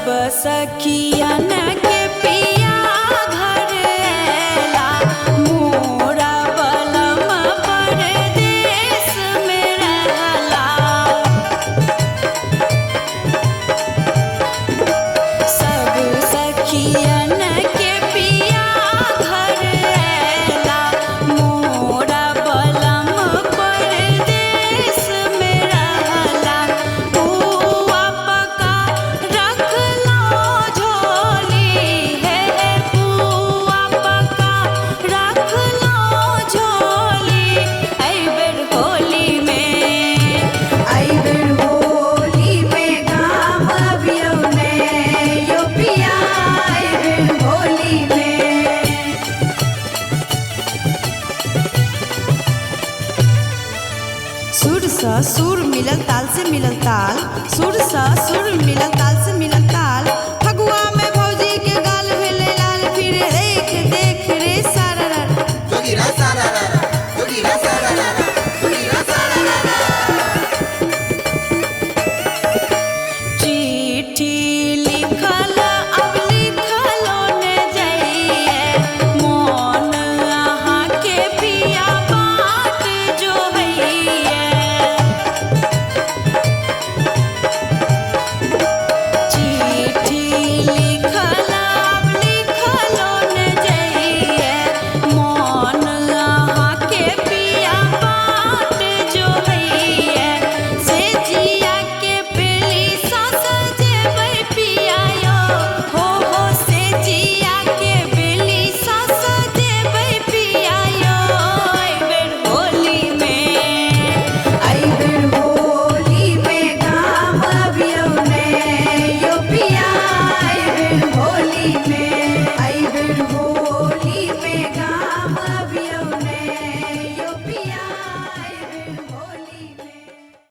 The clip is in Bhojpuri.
सब सखियन के पिया घर एला, मोरा बलम परदेस में रहला। सब सखियन के पिया घर एला, मोरा बलम परदेस में रहला। पुआ पका रखलो झोली है, पुआ पका रखलो झोली। अइबेर होली में, अइबेर होली में गाम अबियौ ने यो पिया, अइबेर होली में। सुर सा सुर मिलल ताल से मिलल ताल, सुर सा सुर मिलल ताल से